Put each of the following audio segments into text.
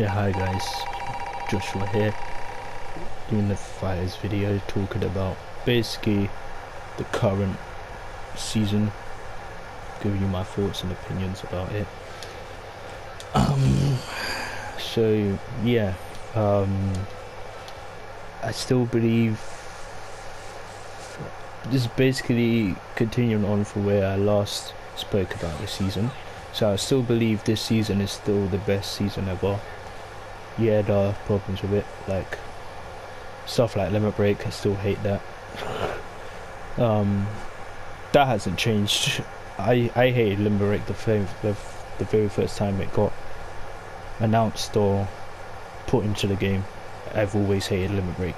Yeah, hi guys, Joshua here, doing the fighters video, talking about basically the current season, giving you my thoughts and opinions about it. So yeah, I still believe this is basically continuing on from where I last spoke about the season. So I still believe this season is still the best season ever. Yeah, there are problems with it, like stuff like limit break. I still hate that. That hasn't changed. I hated limit break the very first time it got announced or put into the game. I've always hated limit break.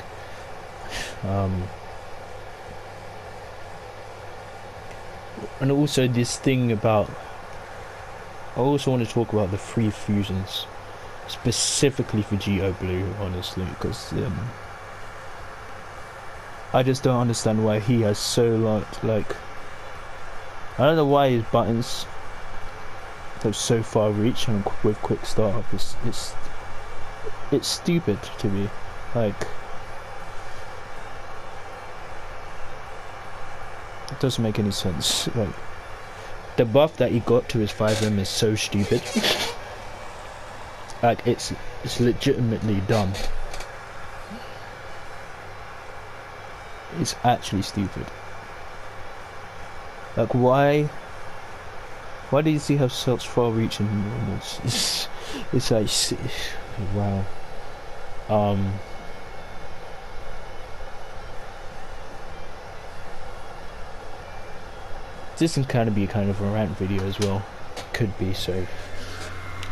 And also this thing about, I also want to talk about the free fusions, specifically for Geo Blue, honestly, because I just don't understand why he has so like I don't know why his buttons have so far reach and with quick startup. It's stupid to me. Like, it doesn't make any sense. Like, the buff that he got to his 5M is so stupid. Like, it's legitimately dumb. It's actually stupid. Like, why does he have such far reach in normals? It's like, wow. This can kind of be a rant video as well. Could be, so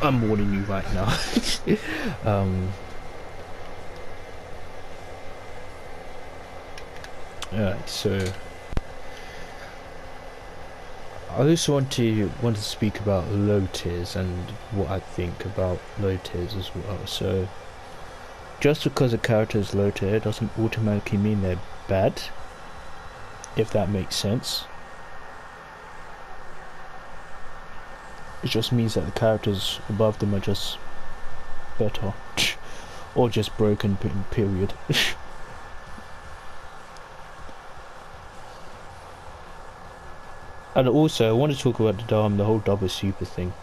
I'm warning you right now. Alright, so I also want to speak about low tiers and what I think about low tiers as well. So just because a character is low tier doesn't automatically mean they're bad, if that makes sense. It just means that the characters above them are just better, or just broken, period. And also, I want to talk about the whole double super thing,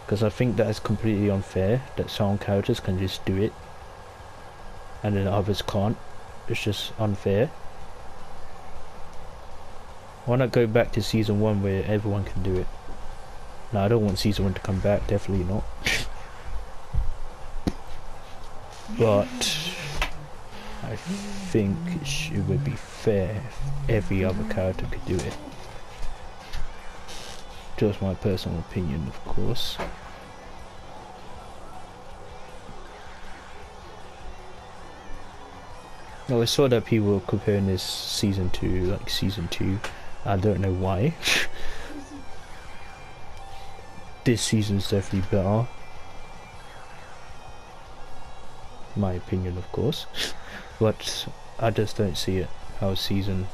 because I think that is completely unfair that some characters can just do it and then others can't. It's just unfair. Why not go back to season 1 where everyone can do it? No, I don't want season 1 to come back, definitely not. But I think it would be fair if every other character could do it. Just my personal opinion, of course. Now, I saw that people were comparing this season to like season 2. I don't know why. This season's definitely better. My opinion, of course. But I just don't see it, how season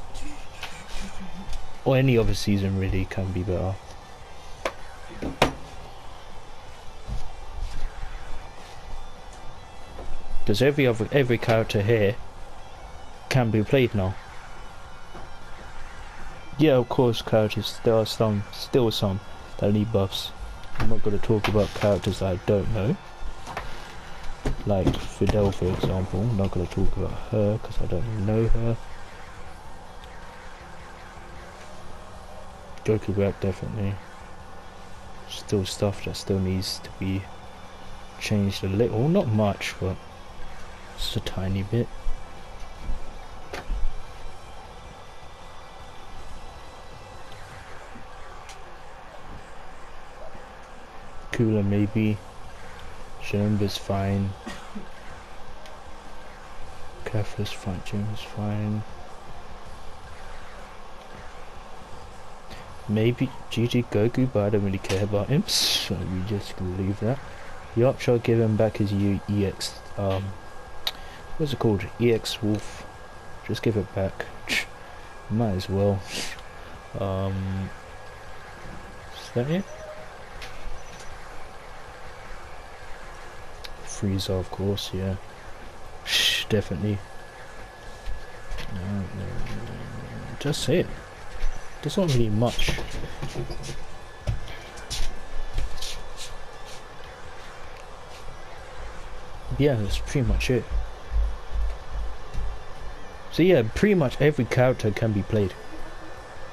or any other season really can be better. Because every character here can be played now. Yeah, of course, characters, there are still some that need buffs. I'm not going to talk about characters that I don't know, like Fidel, for example. I'm not going to talk about her because I don't know her. Goku Rap, definitely. Still stuff that still needs to be changed a little, not much, but just a tiny bit. Cooler maybe. Jumba's fine. Kefla's fine. Jumba's fine. Maybe GG Goku, but I don't really care about him, so we just leave that. Yaksha, give him back his EX, what's it called? EX Wolf. Just give it back. Might as well. Is that it? Frieza, of course, yeah. Definitely. Just say it. There's not really much. Yeah, that's pretty much it. So yeah, pretty much every character can be played.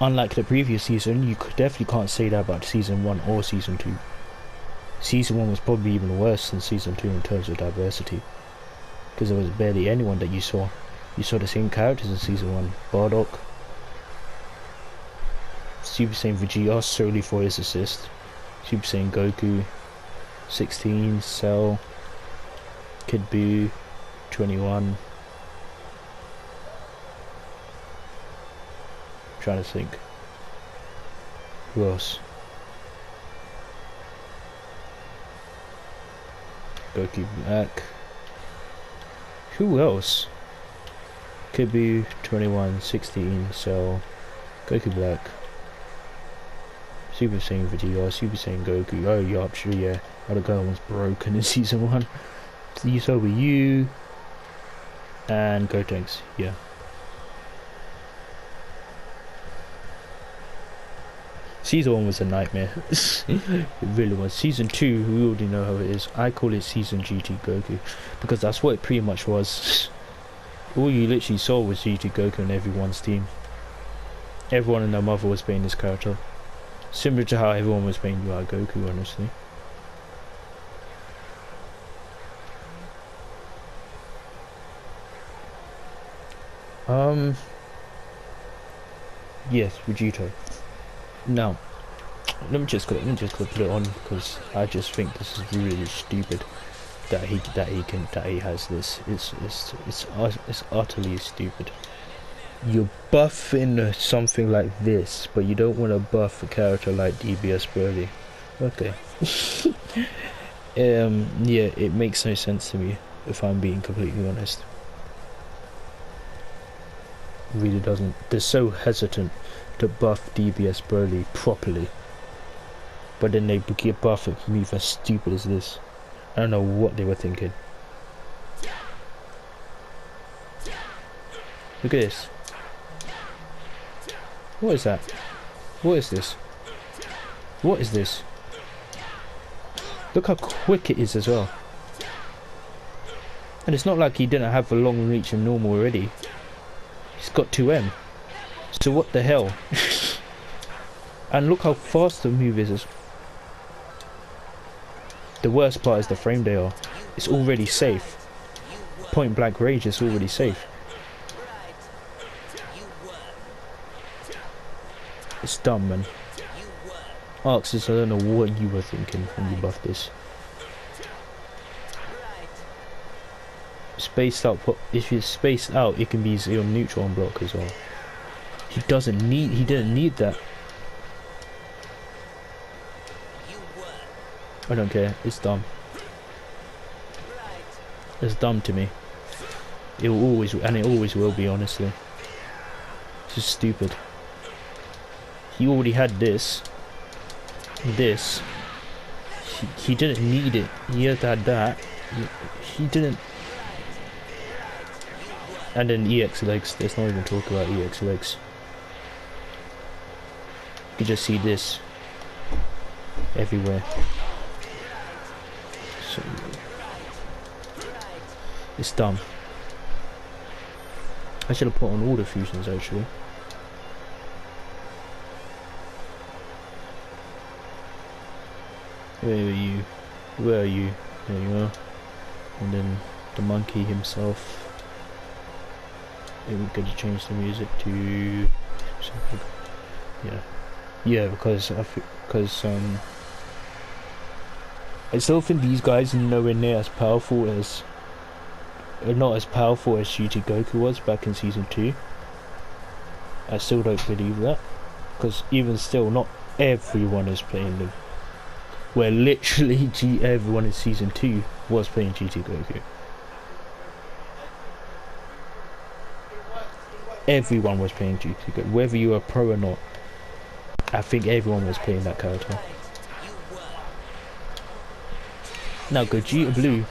Unlike the previous season, you definitely can't say that about season 1 or season 2. Season 1 was probably even worse than season 2 in terms of diversity, because there was barely anyone that you saw. You saw the same characters in season 1. Bardock, Super Saiyan Vegeta solely for his assist, Super Saiyan Goku, 16, Cell, Kid Buu, 21. Trying to think. Who else? Goku Black. Who else? Kid Buu, 21, 16, Cell, Goku Black, Super Saiyan Vegeta, Super Saiyan Goku. Oh, yeah, actually, yeah. Other girl was broken in season 1. So you saw with you and Gotenks, yeah. Season 1 was a nightmare. It really was. Season 2, we already know how it is. I call it Season GT Goku, because that's what it pretty much was. All you literally saw was GT Goku on everyone's team. Everyone and their mother was playing this character. Similar to how everyone was playing Goku, honestly. Yes, Vegito. Now, let me just put it on, because I just think this is really stupid that he has this. It's utterly stupid. You're buffing something like this, but you don't want to buff a character like DBS Broly. Okay. Yeah, it makes no sense to me, if I'm being completely honest. It really doesn't. They're so hesitant to buff DBS Broly properly, but then they get buff it move as stupid as this. I don't know what they were thinking. Look at this. What is that? What is this? What is this? Look how quick it is as well. And it's not like he didn't have a long reach and normal already. He's got 2M. So what the hell? And look how fast the move is. The worst part is the frame they are. It's already safe. Point blank range is already safe. It's dumb, man. Arxis, I don't know what you were thinking when you buffed this. Spaced out, if it's spaced out, it can be zero neutral on block as well. He didn't need that. I don't care, it's dumb. It's dumb to me. It will always, and it always will be, honestly. It's just stupid. He already had this. He didn't need it. He had that. He didn't. And then EX legs. Let's not even talk about EX legs. You can just see this everywhere. So it's dumb. I should have put on all the fusions actually. Where are you? Where are you? There you are. And then the monkey himself. We're going to change the music to something. Yeah, because I still think these guys are nowhere near as powerful as, not as powerful as GT Goku was back in season 2. I still don't believe that, because even still, not everyone is playing them. Where literally everyone in season 2 was playing GT Goku. Everyone was playing GT Goku, whether you were pro or not. I think everyone was playing that character. Now Gogeta Blue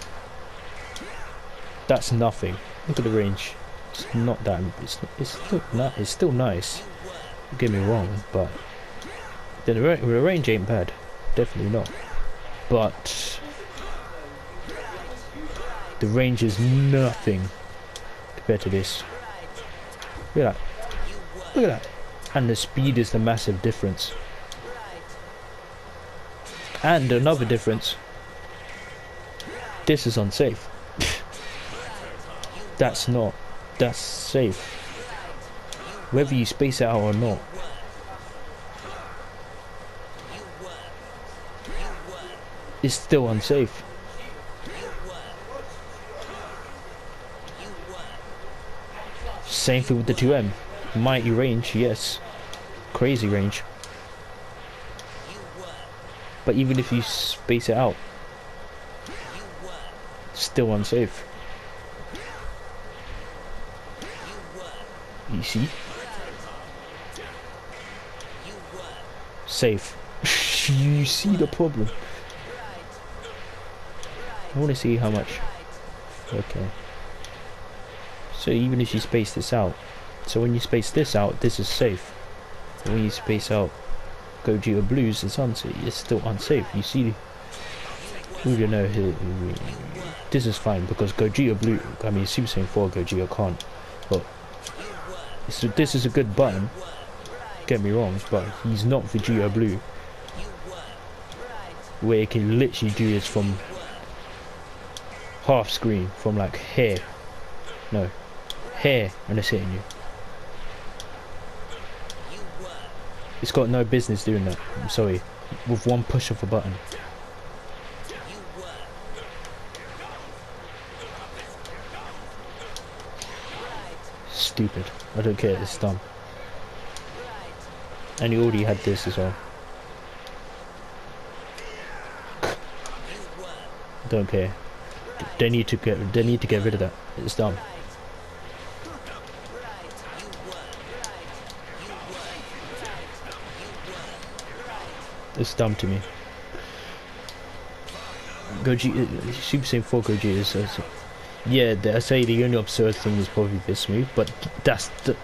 That's nothing. Look at the range. It's not that. It's still nice. Don't get me wrong, but the range ain't bad. Definitely not. But the range is nothing compared to this. Look at that. Look at that. And the speed is the massive difference. And another difference. This is unsafe. That's not. That's safe. Whether you space it out or not. It's still unsafe. Same thing with the 2M. Mighty range, yes. Crazy range. But even if you space it out, still unsafe. You see? Safe. You see the problem. I want to see how much. Okay. So even if you space this out, so when you space this out, this is safe. And when you space out Gogeta Blues, it's unsafe. It's still unsafe. You see, you know, this is fine because Gogeta Blue. I mean, Super Saiyan 4 Gogeta can't. But this is a good button. Get me wrong, but he's not Vegeta Blue, where it can literally do this from half screen, from like here. No, here, and it's hitting you. It's got no business doing that. I'm sorry, with one push of a button. Stupid. I don't care. It's dumb. And you already had this as well. Don't care. They need to get rid of that. It's dumb. It's dumb to me. Gogeta, Super Saiyan 4 Gogeta is yeah, I say the only absurd thing is probably this move, but it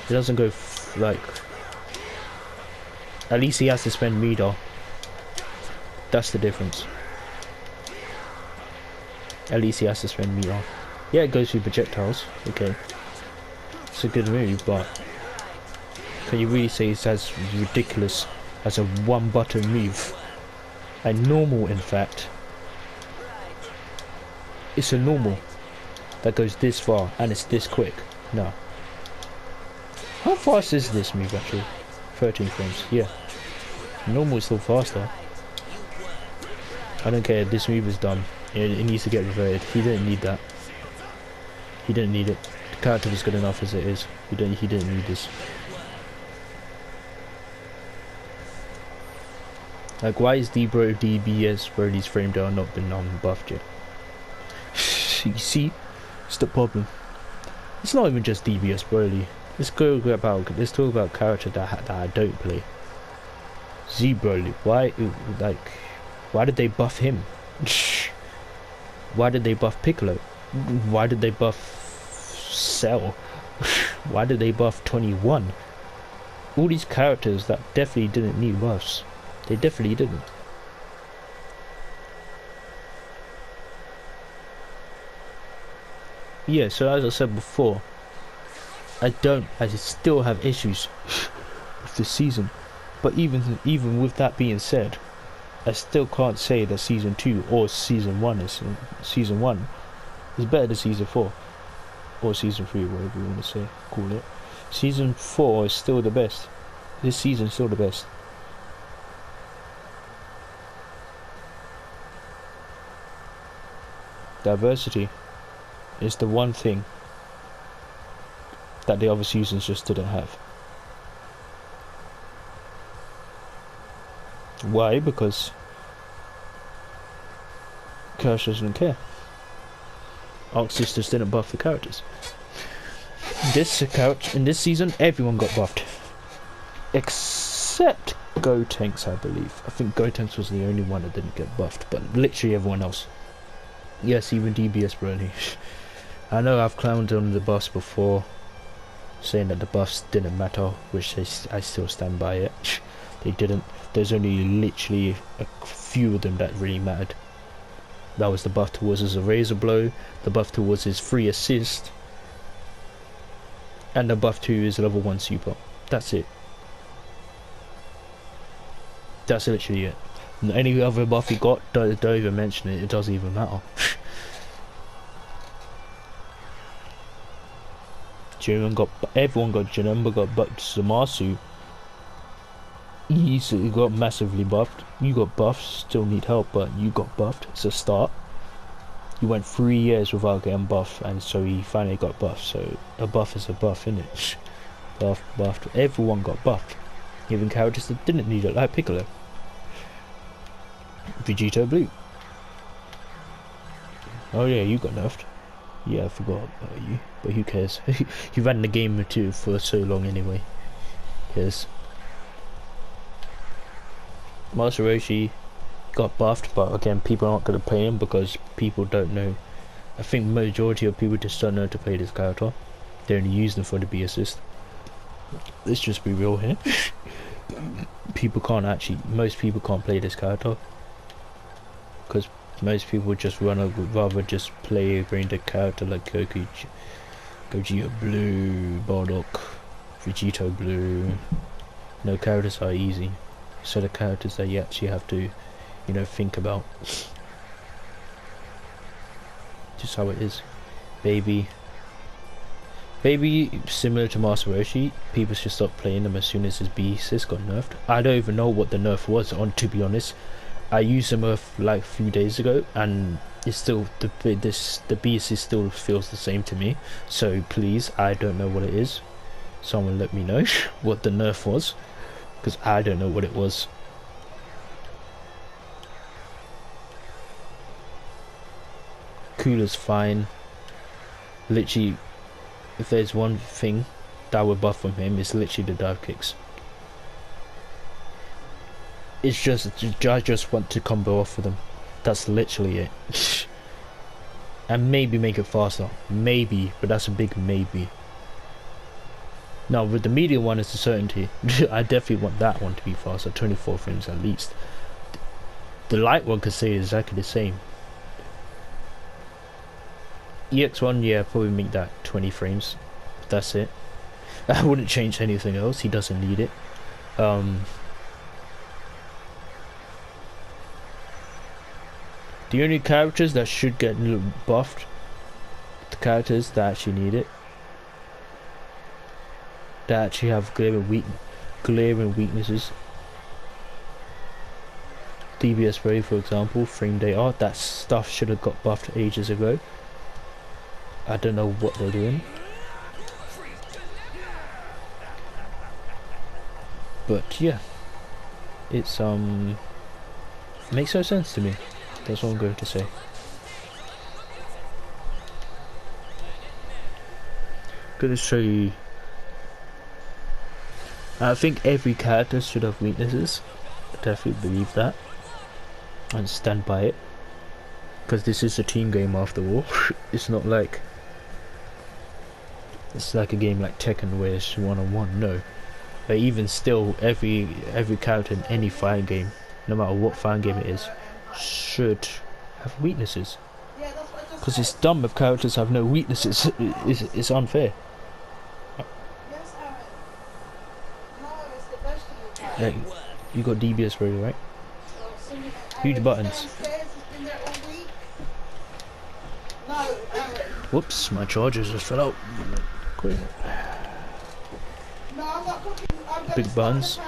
doesn't go like. At least he has to spend meter. That's the difference. At least he has to spend meter. Yeah, it goes through projectiles. Okay, it's a good move, but can you really say it's as ridiculous as a one-button move? And normal, in fact. It's a normal that goes this far and it's this quick. No. How fast is this move actually? 13 frames. Yeah. Normal is still faster. I don't care. This move is dumb. It needs to get reverted. He didn't need that. He didn't need it. The character was good enough as it is. He didn't need this. Like, why is DBS Broly's frame down not been buffed yet? You see, it's the problem. It's not even just DBS Broly. Let's talk about character that I don't play. Z Broly. Why did they buff him? Why did they buff Piccolo? Why did they buff Cell? Why did they buff 21? All these characters that definitely didn't need buffs. They definitely didn't. Yeah, so as I said before, I still have issues with this season. But even with that being said, I still can't say that season 2 or season 1 is better than season 4 or season 3, whatever you want to call it. Season 4 is still the best. This season is still the best. Diversity is the one thing that the other seasons just didn't have. Why? Because characters didn't care. Arc Sisters didn't buff the characters. In this season, everyone got buffed. Except Gotenks, I believe. I think Gotenks was the only one that didn't get buffed, but literally everyone else. Yes, even DBS Broly. I know I've clowned on the buffs before, saying that the buffs didn't matter, which I still stand by it. They didn't. There's only literally a few of them that really mattered. That was the buff towards his razor blow, the buff towards his free assist, and the buff to his level 1 super. That's it. That's literally it. Any other buff he got, don't even mention it. It doesn't even matter. Everyone got Janemba got buffed. Zamasu easily got massively buffed. You got buffed, still need help, but you got buffed. It's a start. You went 3 years without getting buffed, and so he finally got buffed. So a buff is a buff, innit? Buffed. Everyone got buffed. Even characters that didn't need it, like Piccolo. Vegito Blue. Oh yeah, you got nerfed. Yeah, I forgot about you, but who cares? You ran the game too for so long anyway. Yes. Master Roshi got buffed, but again, people aren't going to play him because people don't know. I think majority of people just don't know to play this character. They only use them for the B assist. Let's just be real here. Most people can't play this character because most people would rather just play a branded character like Gogeta Blue, Bardock, Vegito Blue. No, characters are easy. So the characters that you actually have to, you know, think about. Just how it is. Baby, similar to Master Roshi, people should stop playing them as soon as his B assist got nerfed. I don't even know what the nerf was on, to be honest. I used him like a few days ago, and it's still the B assist still feels the same to me. So please, I don't know what it is. Someone let me know what the nerf was, because I don't know what it was. Cooler's fine. Literally, if there's one thing that would buff from him, it's literally the dive kicks. It's just, I just want to combo off with them. That's literally it. And maybe make it faster. Maybe, but that's a big maybe. Now with the medium one, it's a certainty. I definitely want that one to be faster, 24 frames at least. The light one could say exactly the same. EX1, yeah, probably make that 20 frames. That's it. I wouldn't change anything else. He doesn't need it. The only characters that should get buffed, the characters that actually need it, that actually have glaring weaknesses. DBS Ray, for example, frame data, that stuff should have got buffed ages ago. I don't know what they're doing. But yeah, it's makes no sense to me. That's what I'm going to say. Gonna show you. I think every character should have weaknesses. I definitely believe that and stand by it, because this is a team game after all. It's not like a game like Tekken where it's one-on-one. No, but even still, every character in any fighting game, no matter what fighting game it is, should have weaknesses. Because it's dumb if characters have no weaknesses. It's unfair. Yeah, you got DBS ready, right? Huge buttons. Whoops, my chargers just fell out. Quick. Big buttons.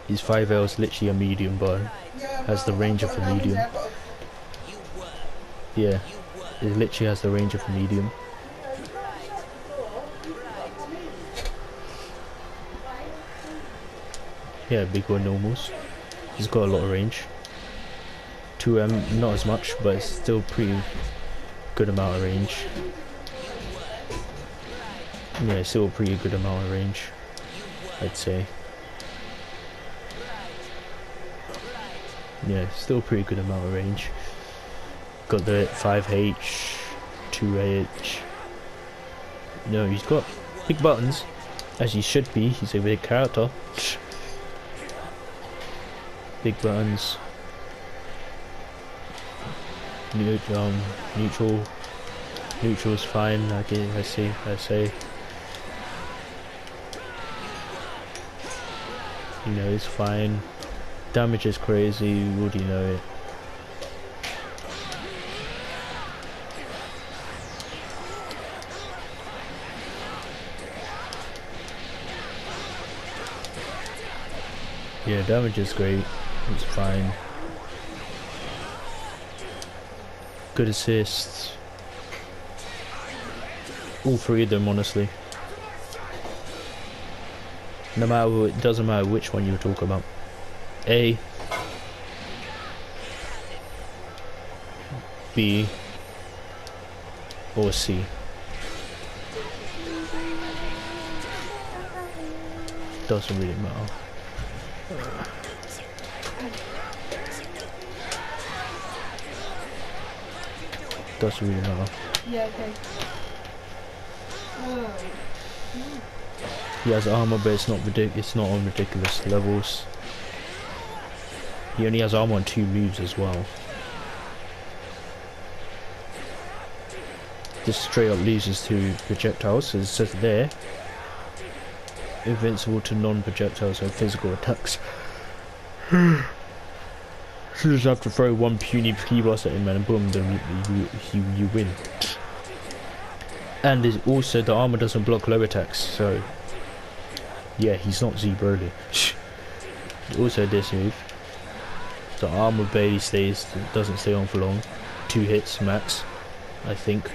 His 5L is literally a medium button. Has the range of a medium. Yeah, it literally has the range of a medium. Yeah, big one normals. He's got a lot of range. 2M, not as much, but it's still pretty good amount of range. Yeah, still a pretty good amount of range, I'd say. Yeah, still a pretty good amount of range. got the 5H, 2H. No, he's got big buttons, as he should be. He's a big character. Big buttons. Neutral. Neutral's fine. Okay, I say. You know, it's fine. Damage is crazy. You already know it. Yeah, damage is great. It's fine. Good assists. All three of them, honestly. No matter what, it doesn't matter which one you talk about. A, B, or C. Doesn't really matter. Doesn't really matter. Yeah, okay. He has armor, but it's not on ridiculous levels. He only has armor on 2 moves as well. This straight up loses to projectiles, so it says there. Invincible to non-projectiles and physical attacks. So you just have to throw one puny key blast at him and boom, then you win. And also the armor doesn't block low attacks, so yeah, he's not Z Broly. Also this move, the armor barely doesn't stay on for long. 2 hits max, I think.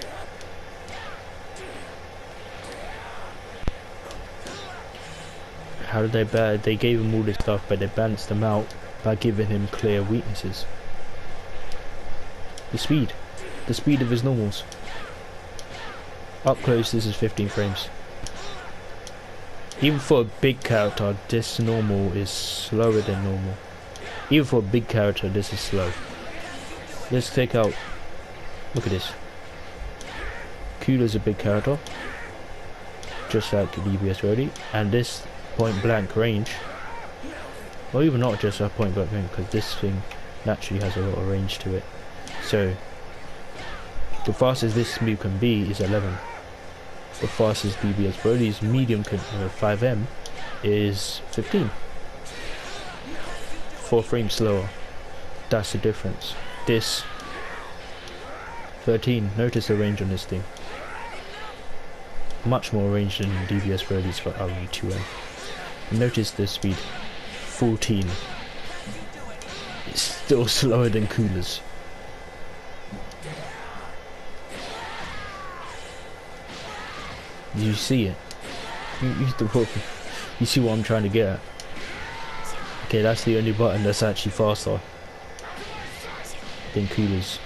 How did they ban? They gave him all this stuff, but they balanced them out by giving him clear weaknesses. The speed of his normals. Up close, this is 15 frames. Even for a big character, this normal is slower than normal. Even for a big character, this is slow. Let's take out. Look at this. Cooler's a big character, just like DBS Brody, and this point blank range. Well, even not just a point blank range, because this thing naturally has a lot of range to it. So the fastest this move can be is 11. The fastest DBS Broly's medium 5M is 15. 4 frames slower. That's the difference. This 13. Notice the range on this thing. Much more range than DBS Broly's for RE2M. Notice the speed. 14. It's still slower than Cooler's. You see it? You see what I'm trying to get at? Okay, that's the only button that's actually faster than Cooler's.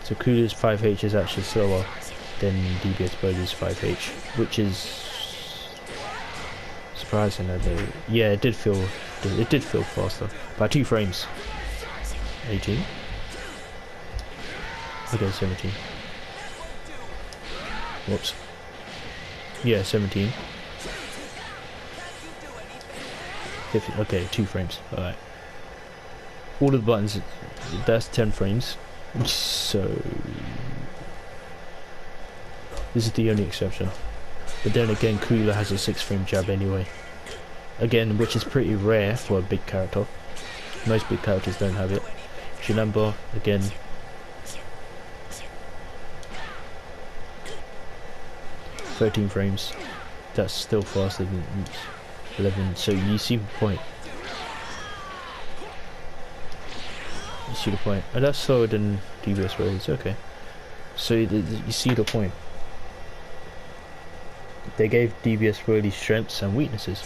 So Cooler's 5H is actually slower than DBS Broly's 5H, which is surprising. Yeah, it did feel faster by 2 frames. 18. Okay, 17. Whoops. Yeah, 17. 50. Okay, 2 frames. Alright. All of the buttons, that's 10 frames. So this is the only exception. But then again, Cooler has a 6 frame jab anyway. Again, which is pretty rare for a big character. Most big characters don't have it. Janemba, again. "13 frames. That's still faster than 11. So you see the point. You see the point. And that's slower than DBS Broly's. Okay. So you see the point. They gave DBS Broly strengths and weaknesses.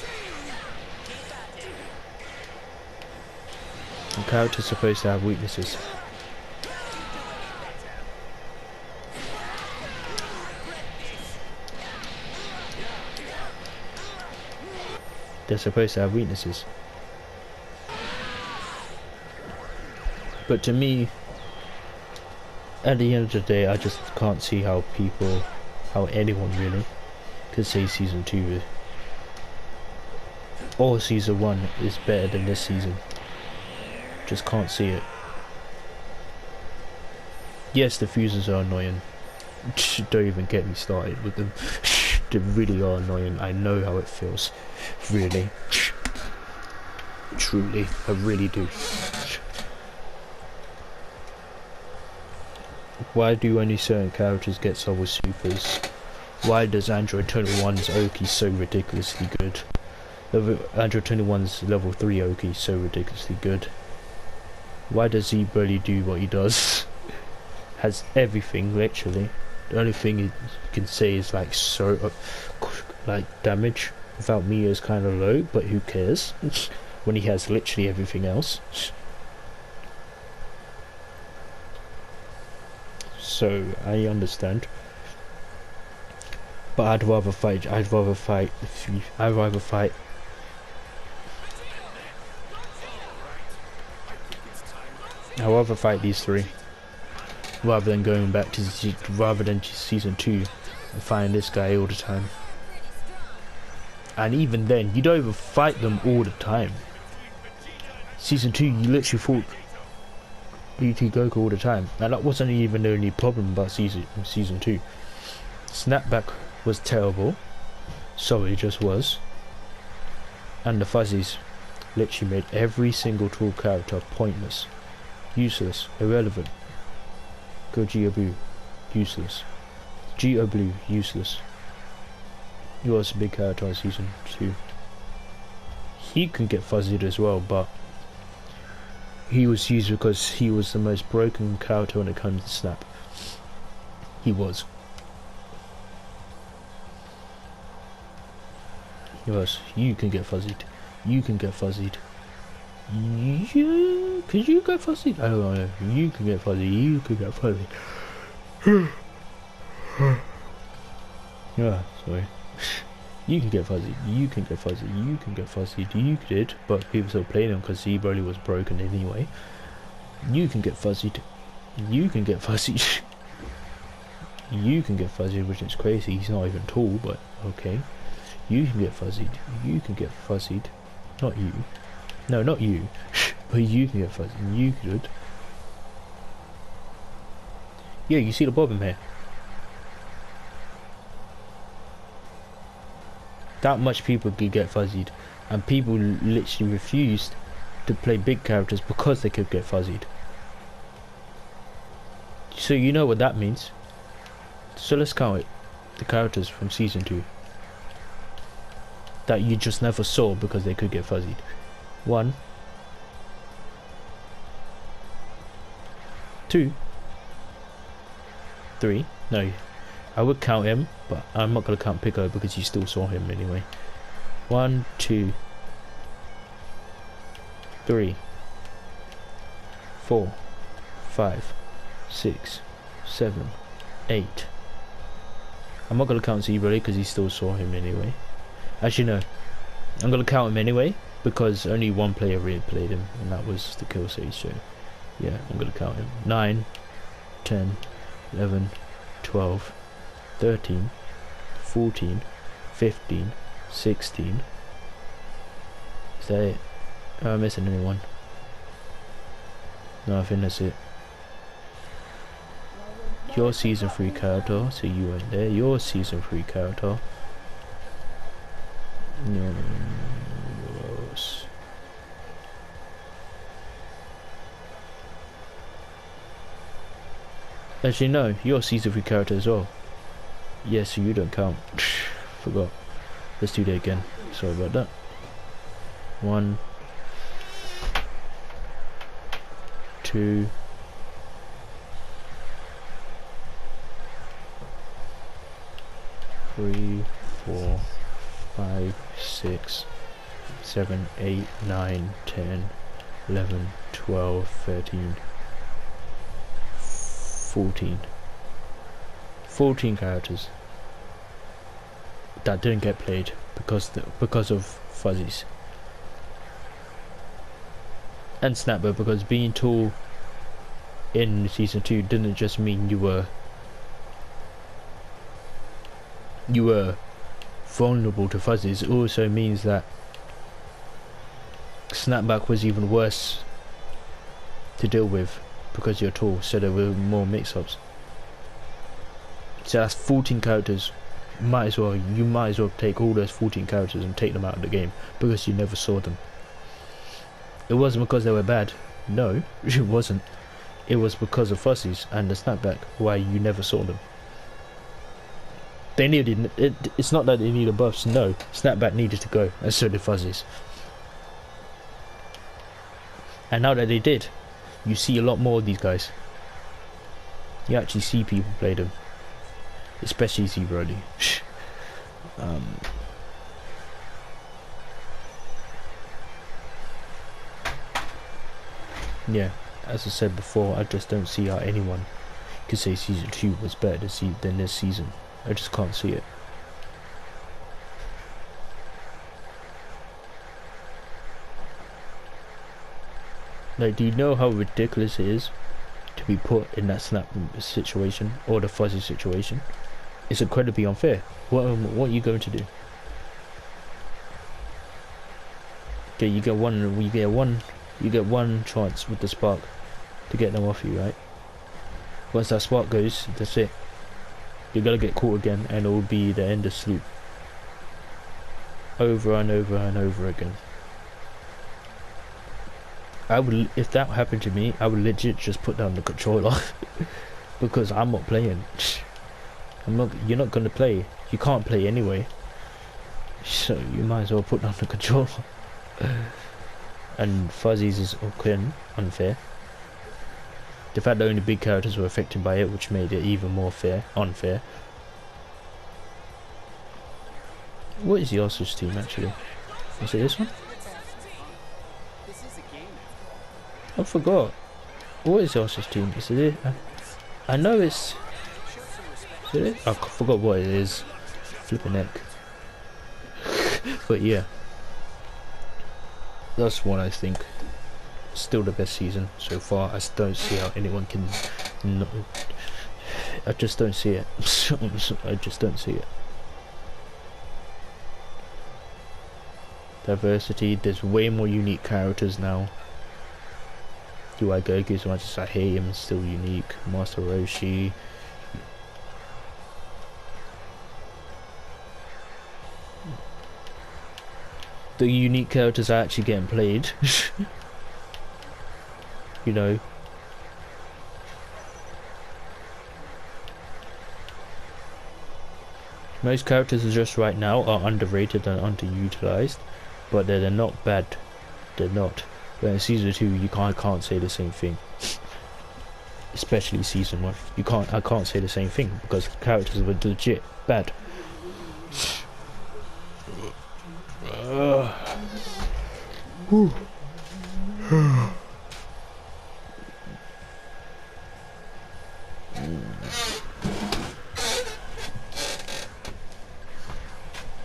And characters are supposed to have weaknesses. They're supposed to have weaknesses. But to me, at the end of the day, I just can't see how anyone really could say season 2 or season 1 is better than this season. Just can't see it. Yes, the fuses are annoying. Don't even get me started with them. They really are annoying. I know how it feels. Really. Truly. I really do. Why do only certain characters get Soul Supers? Why does Android 21's Oki so ridiculously good? Android 21's level 3 Oki so ridiculously good? Why does he barely do what he does? Has everything, literally. The only thing you can say is like like damage without me is kind of low, but who cares when he has literally everything else. So I understand, but I'd rather fight these three rather than going back to season 2 and fighting this guy all the time. And even then, you don't even fight them all the time. Season 2, you literally fought BT Goku all the time, and that wasn't even the only problem about season 2. Snapback was terrible, so it just was, and the fuzzies literally made every single tall character pointless, useless, irrelevant. Go Geo Blue, useless. Geo Blue, useless. He was a big character in season 2. He can get fuzzied as well, but he was used because he was the most broken character when it comes to Snap. He was. You can get fuzzied. You can get fuzzied. Yeah, could you get fuzzied? I don't know. You can get fuzzy. You can get fuzzy. Yeah, sorry. You can get fuzzy. You can get fuzzy. You can get fuzzy. You did, but people still playing him because he probably was broken anyway. You can get fuzzied. You can get fuzzied. You can get fuzzied, which is crazy. He's not even tall, but okay. You can get fuzzied. You can get fuzzied. Not you. No, not you. But you can get fuzzied. You could. Yeah, you see the problem here. That much people could get fuzzied, and people literally refused to play big characters because they could get fuzzied. So you know what that means. So let's count it. The characters from season 2 that you just never saw because they could get fuzzied. 1, 2, 3. No, I would count him, but I'm not gonna count Piccolo because you still saw him anyway. 1, 2, 3, 4, 5, 6, 7, 8. I'm not gonna count Zebra because you still saw him anyway. Actually no, I'm gonna count him anyway because only one player really played him, and that was the Kill Sage. So yeah, I'm gonna count him. 9, 10, 11, 12, 13, 14, 15, 16. Is that it? Am I missing anyone? No, I think that's it. Your season 3 character, so you weren't there. Your season 3 character. Yes. Actually no, you're season 3 character as well. Yes, so you don't count. Forgot. Let's do that again. Sorry about that. 1, 2, 3, 4, 5, 6, 7, 8, 9, 10, 11, 12, 13, 14. 14 characters that didn't get played because of fuzzies. And Snapper, because being tall in season 2 didn't just mean you were vulnerable to fuzzies. It also means that snapback was even worse to deal with because you're tall, so there were more mix-ups. So that's 14 characters. You might as well take all those 14 characters and take them out of the game because you never saw them. It wasn't because they were bad. No, it wasn't. It was because of fuzzies and the snapback why you never saw them. They needed it. It's not that they needed buffs. No, snapback needed to go, and so did fuzzies. And now that they did, you see a lot more of these guys. You actually see people play them, especially Z Broly. Yeah, as I said before, I just don't see how anyone could say season 2 was better than this season. I just can't see it. Like, do you know how ridiculous it is to be put in that snap situation or the fuzzy situation? It's incredibly unfair. What are you going to do? Okay, you get one chance with the spark to get them off you, right? Once that spark goes, that's it. You're gonna get caught again, and it will be the end of sleep. Over and over and over again. If that happened to me, I would legit just put down the controller because I'm not playing. You're not gonna play. You can't play anyway. So you might as well put down the controller. And fuzzies is unfair. The fact that only big characters were affected by it, which made it even more unfair. What is the Osage team actually? Is it this one? I forgot. What is the Osage team? Is it? I know it's. Is it? I forgot what it is. Flipping neck. But yeah, that's what I think. Still the best season so far. I don't see how anyone can. I just don't see it. I just don't see it. Diversity. There's way more unique characters now. Do I Goku as much as I hate him? Still unique. Master Roshi. The unique characters are actually getting played. You know. Most characters are just right now are underrated and underutilized, but they're not bad. They're not. But in season 2, I can't say the same thing. Especially season 1, I can't say the same thing because characters were legit bad.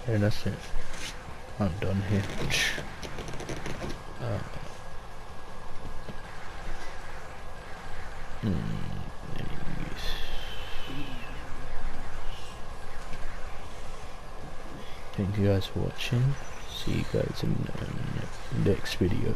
And that's it. I'm done here. Anyways. Thank you guys for watching. See you guys in the next video.